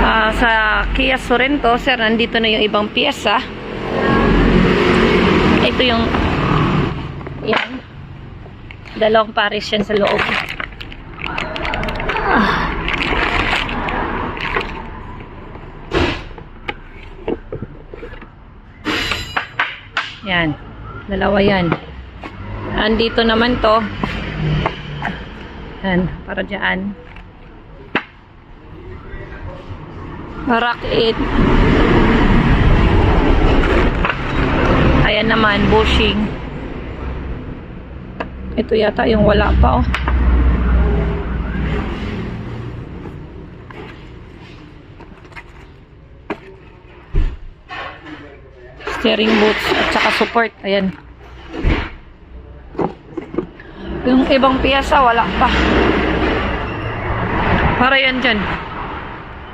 Sa Kia Sorento, sir, nandito na yung ibang piyesa. Ito yung yan. Dalawang pares yan sa loob. Yan. Dalawa yan. Andito naman to. Yan. Para dyan. Rack it. Ayan naman, bushing. Ito yata yung wala pa, oh. Steering boots at saka support. Ayan. Yung ibang piyesa, wala pa. Para yan dyan.